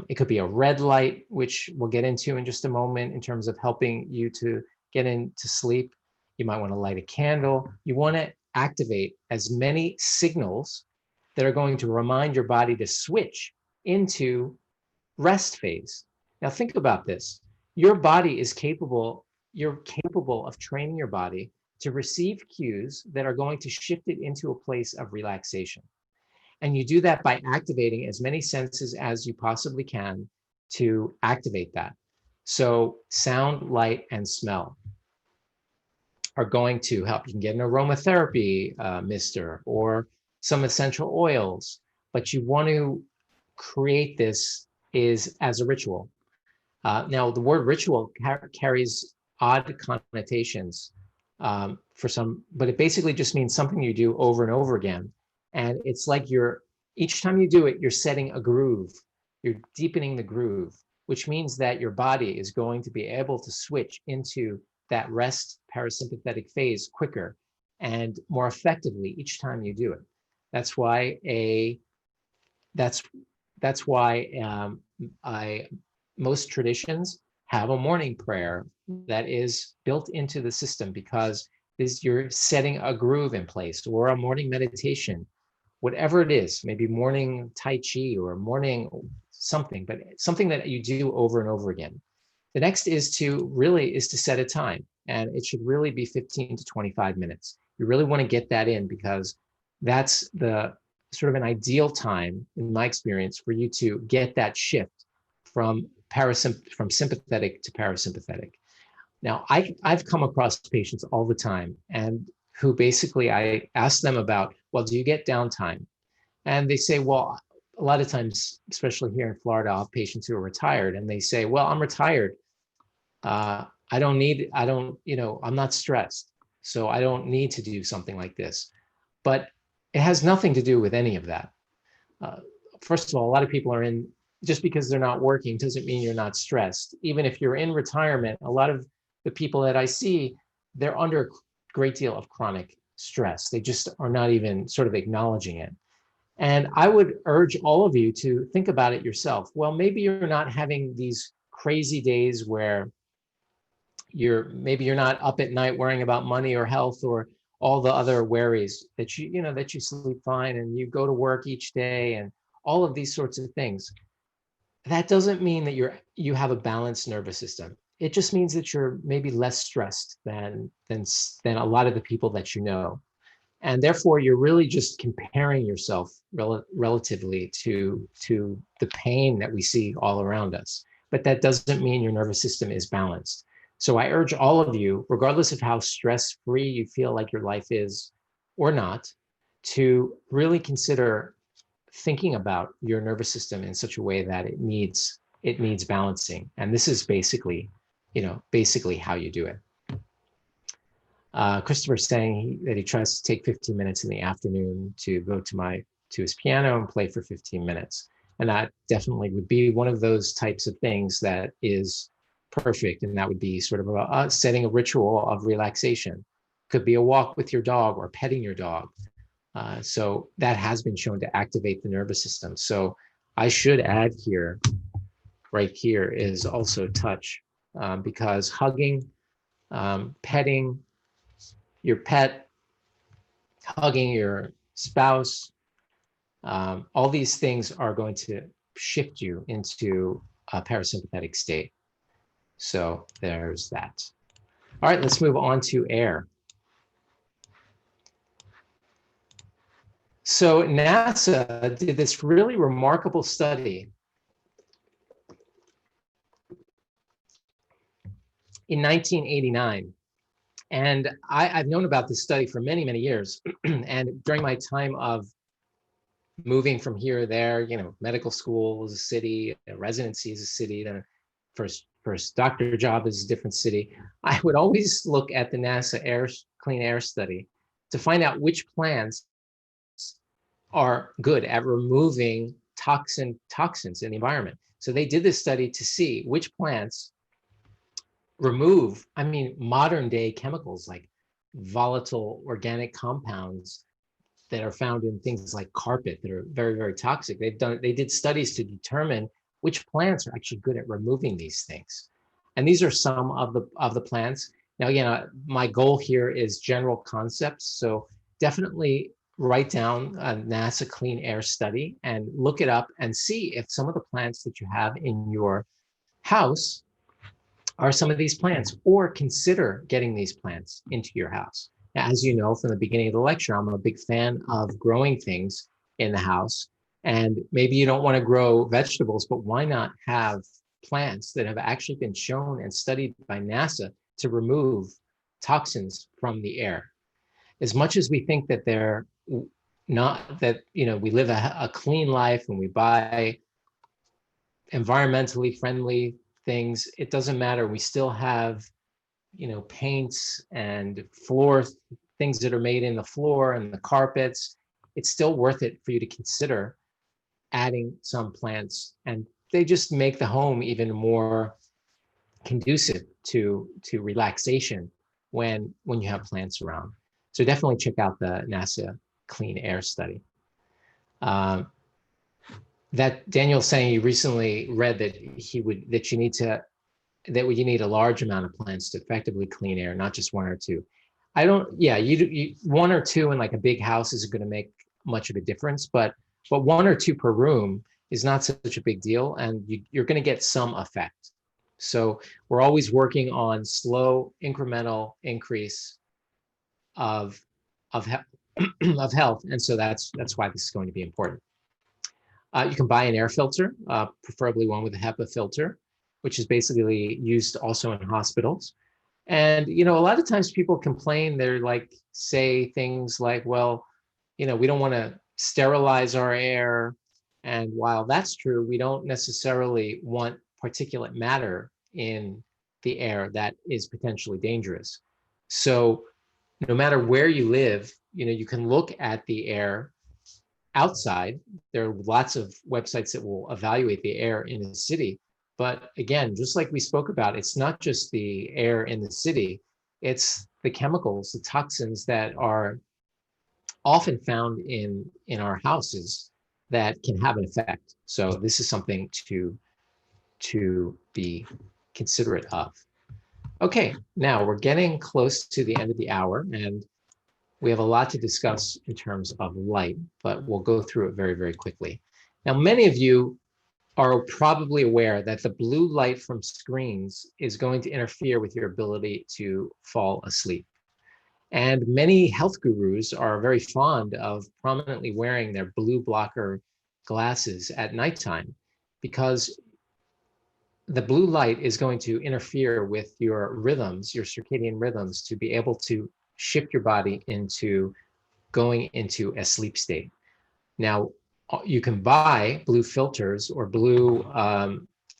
It could be a red light, which we'll get into in just a moment in terms of helping you to get into sleep. You might want to light a candle. You want to activate as many signals that are going to remind your body to switch into rest phase. Now think about this. Your body is capable, you're capable of training your body to receive cues that are going to shift it into a place of relaxation. And you do that by activating as many senses as you possibly can to activate that. So sound, light, and smell are going to help. You can get an aromatherapy mister or some essential oils, but you want to create this as a ritual. Now, the word ritual carries odd connotations for some, but it basically just means something you do over and over again. And it's like each time you do it, you're setting a groove. You're deepening the groove, which means that your body is going to be able to switch into that rest parasympathetic phase quicker and more effectively each time you do it. That's why most traditions have a morning prayer that is built into the system, because you're setting a groove in place, or a morning meditation, whatever it is, maybe morning Tai Chi or morning something, but something that you do over and over again. The next is to set a time, and it should really be 15 to 25 minutes. You really want to get that in, because that's the sort of an ideal time, in my experience, for you to get that shift from sympathetic to parasympathetic. Now, I've come across patients all the time, and who basically I ask them about, well, do you get downtime? And they say, well, a lot of times, especially here in Florida, I'll have patients who are retired, and they say, well, I'm retired. I'm not stressed, so I don't need to do something like this. But it has nothing to do with any of that. First of all, a lot of people are just because they're not working doesn't mean you're not stressed. Even if you're in retirement, a lot of the people that I see, they're under a great deal of chronic stress. They just are not even sort of acknowledging it. And I would urge all of you to think about it yourself. Well, maybe you're not having these crazy days where maybe you're not up at night worrying about money or health or all the other worries, that you sleep fine and you go to work each day and all of these sorts of things. That doesn't mean that you have a balanced nervous system. It just means that you're maybe less stressed than a lot of the people that you know. And therefore, you're really just comparing yourself relatively to the pain that we see all around us. But that doesn't mean your nervous system is balanced. So I urge all of you, regardless of how stress-free you feel like your life is or not, to really consider thinking about your nervous system in such a way that it needs balancing. And this is basically how you do it. Christopher's saying that he tries to take 15 minutes in the afternoon to go to his piano and play for 15 minutes. And that definitely would be one of those types of things that is perfect. And that would be sort of setting a ritual of relaxation. Could be a walk with your dog or petting your dog. So that has been shown to activate the nervous system. So I should add here, right here, is also touch, because hugging, petting your pet, hugging your spouse, all these things are going to shift you into a parasympathetic state. So there's that. All right, let's move on to air. So NASA did this really remarkable study in 1989. And I've known about this study for many, many years. And during my time of moving from here to there, medical school is a city, residency is a city, then first doctor job is a different city. I would always look at the NASA clean air study to find out which plants are good at removing toxins in the environment. So they did this study to see which plants remove, I mean, modern day chemicals like volatile organic compounds that are found in things like carpet that are very, very toxic. They did studies to determine which plants are actually good at removing these things. And these are some of the plants. Now, again, my goal here is general concepts. So definitely write down a NASA clean air study and look it up and see if some of the plants that you have in your house are some of these plants, or consider getting these plants into your house. Now, as you know from the beginning of the lecture, I'm a big fan of growing things in the house. And maybe you don't want to grow vegetables, but why not have plants that have actually been shown and studied by NASA to remove toxins from the air? As much as we think that they're not, that, you know, we live a clean life and we buy environmentally friendly things, it doesn't matter. We still have, you know, paints and floor things that are made in the floor and the carpets. It's still worth it for you to consider adding some plants, and they just make the home even more conducive to relaxation when you have plants around. So definitely check out the NASA clean air study. That Daniel's saying he recently read that you need a large amount of plants to effectively clean air, not just one or two. You one or two in like a big house isn't going to make much of a difference, but one or two per room is not such a big deal, and you're going to get some effect. So we're always working on slow incremental increase of health, and so that's why this is going to be important. You can buy an air filter, preferably one with a HEPA filter, which is basically used also in hospitals. And, you know, a lot of times people complain, they're like, say things like, well, you know, we don't want to sterilize our air. And while that's true, we don't necessarily want particulate matter in the air that is potentially dangerous. So no matter where you live, you know, you can look at the air outside. There are lots of websites that will evaluate the air in a city. But again, just like we spoke about, it's not just the air in the city, it's the chemicals, the toxins that are often found in our houses that can have an effect. So this is something to be considerate of. Okay, now we're getting close to the end of the hour, and we have a lot to discuss in terms of light, but we'll go through it very, very quickly. Now, many of you are probably aware that the blue light from screens is going to interfere with your ability to fall asleep. And many health gurus are very fond of prominently wearing their blue blocker glasses at nighttime, because the blue light is going to interfere with your rhythms, your circadian rhythms, to be able to shift your body into going into a sleep state. Now, you can buy blue filters or blue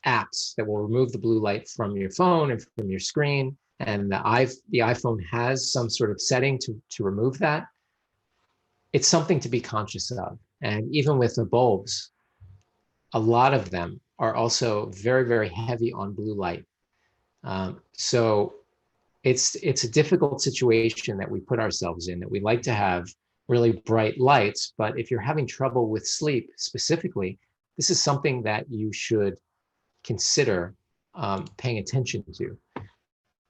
apps that will remove the blue light from your phone and from your screen. And the iPhone has some sort of setting to remove that. It's something to be conscious of. And even with the bulbs, a lot of them are also very, very heavy on blue light. So it's a difficult situation that we put ourselves in, that we like to have really bright lights, but if you're having trouble with sleep specifically, this is something that you should consider paying attention to.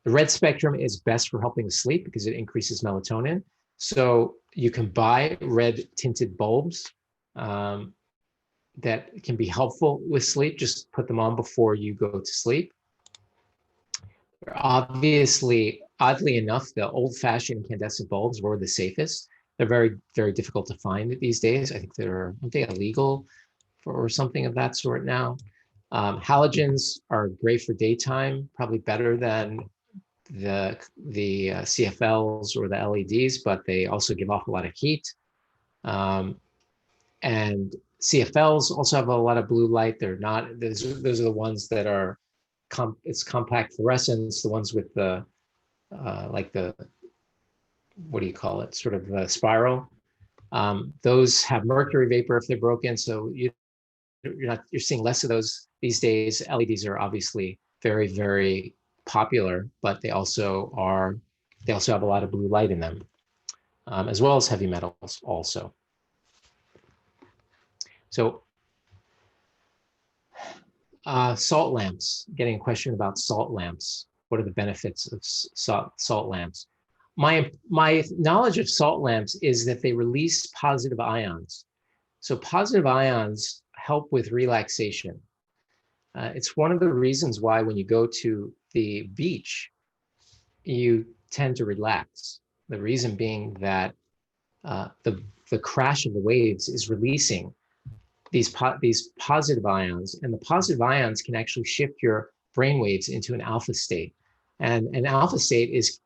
The red spectrum is best for helping sleep because it increases melatonin. So you can buy red tinted bulbs that can be helpful with sleep. Just put them on before you go to sleep. Obviously, oddly enough, the old-fashioned incandescent bulbs were the safest. They're very, very difficult to find these days. I think they're illegal or something of that sort now. Halogens are great for daytime, probably better than the CFLs or the LEDs, but they also give off a lot of heat. And CFLs also have a lot of blue light. They're not, those are the ones that are, it's compact fluorescence, the ones with the, like the what do you call it, sort of a spiral. Those have mercury vapor if they're broken, so you're seeing less of those these days. LEDs are obviously very, very popular, but they also have a lot of blue light in them, as well as heavy metals also. So salt lamps, getting a question about salt lamps. What are the benefits of salt lamps? My knowledge of salt lamps is that they release positive ions. So positive ions help with relaxation. It's one of the reasons why when you go to the beach, you tend to relax. The reason being that the crash of the waves is releasing these positive ions, and the positive ions can actually shift your brain waves into an alpha state. And an alpha state is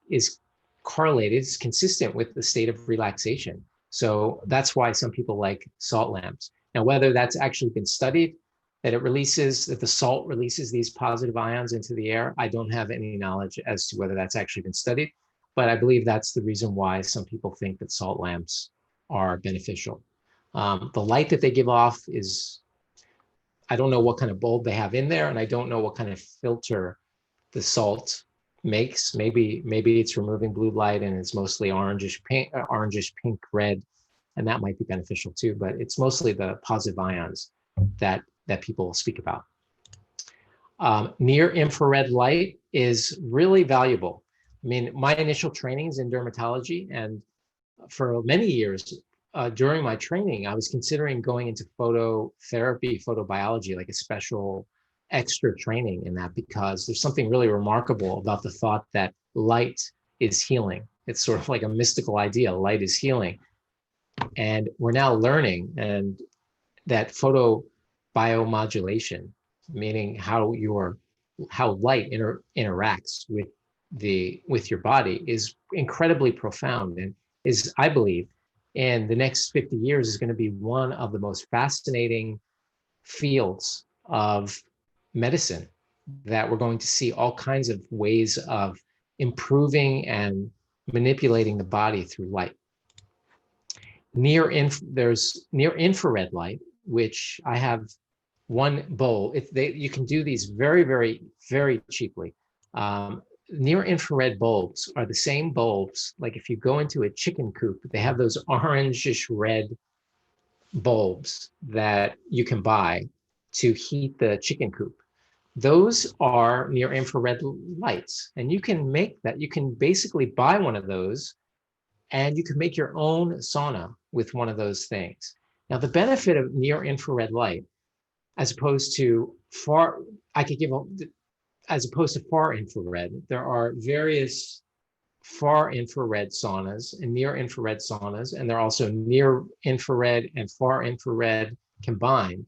correlated, is consistent with the state of relaxation. So that's why some people like salt lamps. Now, whether that's actually been studied, that the salt releases these positive ions into the air, I don't have any knowledge as to whether that's actually been studied, but I believe that's the reason why some people think that salt lamps are beneficial. The light that they give off is, I don't know what kind of bulb they have in there, and I don't know what kind of filter the salt makes. Maybe it's removing blue light and it's mostly orangish pink, red, and that might be beneficial too, but it's mostly the positive ions that people speak about. Near infrared light is really valuable. I mean, my initial trainings in dermatology, and for many years during my training, I was considering going into phototherapy, photobiology, like a special extra training in that, because there's something really remarkable about the thought that light is healing. It's sort of like a mystical idea, light is healing. And we're now learning and that photobiomodulation, meaning how light interacts with your body, is incredibly profound, and is, I believe, in the next 50 years is going to be one of the most fascinating fields of medicine, that we're going to see all kinds of ways of improving and manipulating the body through light. There's near infrared light, which I have one bowl. You can do these very, very, very cheaply. Near infrared bulbs are the same bulbs, like if you go into a chicken coop, they have those orangish red bulbs that you can buy to heat the chicken coop. Those are near infrared lights, and you can make that. You can basically buy one of those, and you can make your own sauna with one of those things. Now, the benefit of near infrared light, as opposed to far infrared, there are various far infrared saunas and near infrared saunas, and they're also near infrared and far infrared combined.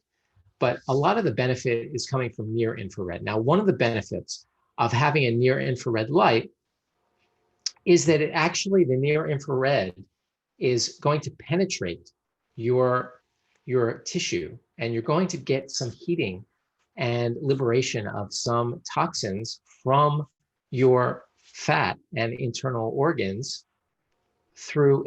But a lot of the benefit is coming from near infrared. Now, one of the benefits of having a near infrared light is that the near infrared is going to penetrate your tissue, and you're going to get some heating and liberation of some toxins from your fat and internal organs through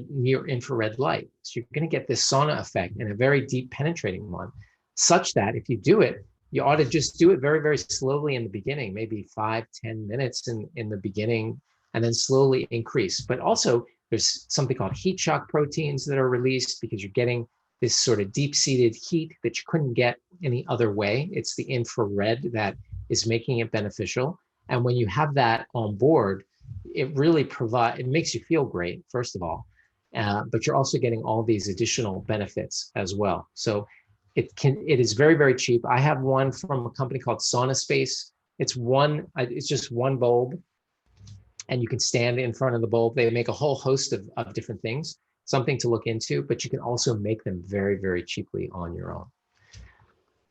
near infrared light. So you're going to get this sauna effect, and a very deep penetrating one, such that if you do it, you ought to just do it very, very slowly in the beginning, maybe 5-10 minutes in the beginning, and then slowly increase. But also there's something called heat shock proteins that are released, because you're getting this sort of deep-seated heat that you couldn't get any other way. It's the infrared that is making it beneficial. And when you have that on board, it really it makes you feel great, first of all, but you're also getting all these additional benefits as well. So it is very, very cheap. I have one from a company called Sauna Space. It's just one bulb, and you can stand in front of the bulb. They make a whole host of different things, something to look into, but you can also make them very, very cheaply on your own.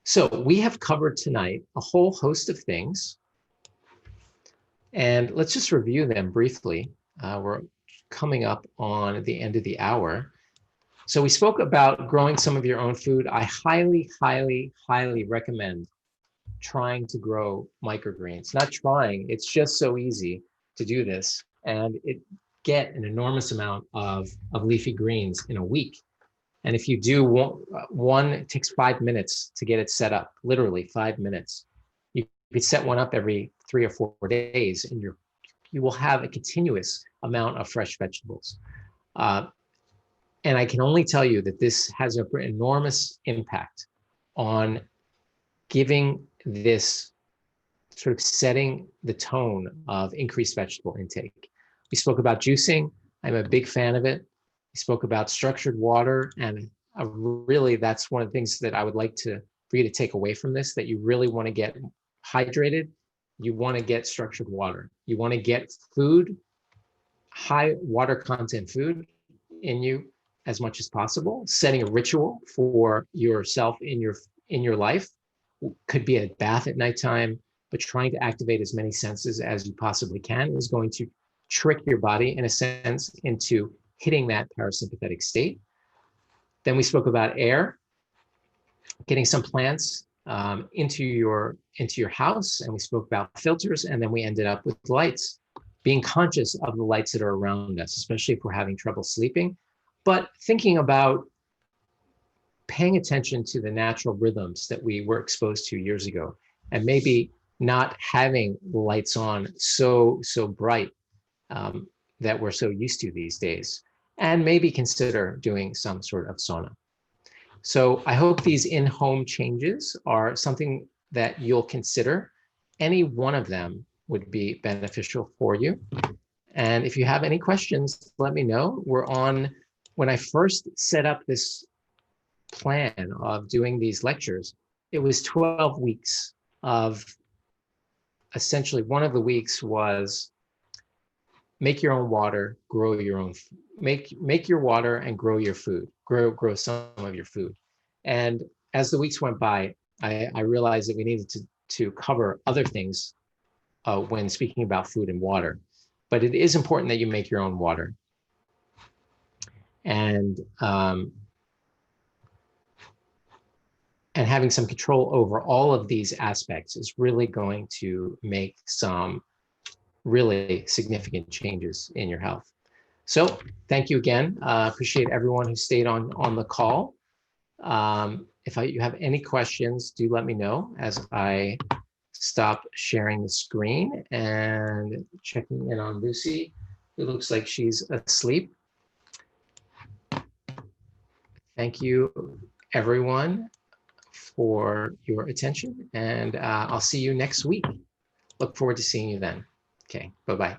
So we have covered tonight a whole host of things, and let's just review them briefly. We're coming up on the end of the hour. So we spoke about growing some of your own food. I highly, highly, highly recommend trying to grow microgreens. Not trying, it's just so easy to do this, and it get an enormous amount of leafy greens in a week. And if you do one, it takes 5 minutes to get it set up, literally 5 minutes. You could set one up every 3 or 4 days, and you will have a continuous amount of fresh vegetables. And I can only tell you that this has an enormous impact on giving this sort of setting the tone of increased vegetable intake. We spoke about juicing. I'm a big fan of it. We spoke about structured water, and really that's one of the things that I would like for you to take away from this, that you really want to get hydrated. You want to get structured water. You want to get food, high water content food in you as much as possible. Setting a ritual for yourself in your life. Could be a bath at nighttime, but trying to activate as many senses as you possibly can is going to trick your body, in a sense, into hitting that parasympathetic state. Then we spoke about air, getting some plants into your house, and we spoke about filters, and then we ended up with lights, being conscious of the lights that are around us, especially if we're having trouble sleeping, but thinking about paying attention to the natural rhythms that we were exposed to years ago, and maybe not having lights on so bright that we're so used to these days, and maybe consider doing some sort of sauna. So I hope these in-home changes are something that you'll consider. Any one of them would be beneficial for you. And if you have any questions, let me know. When I first set up this plan of doing these lectures, it was 12 weeks of, essentially one of the weeks was make your own water, grow your own, make your water and grow your food, grow some of your food. And as the weeks went by, I realized that we needed to cover other things when speaking about food and water. But it is important that you make your own water. And having some control over all of these aspects is really going to make some really significant changes in your health. So thank you again. Appreciate everyone who stayed on the call. If you have any questions, do let me know as I stop sharing the screen and checking in on Lucy. It looks like she's asleep. Thank you, everyone, for your attention, and I'll see you next week. Look forward to seeing you then. Okay, bye-bye.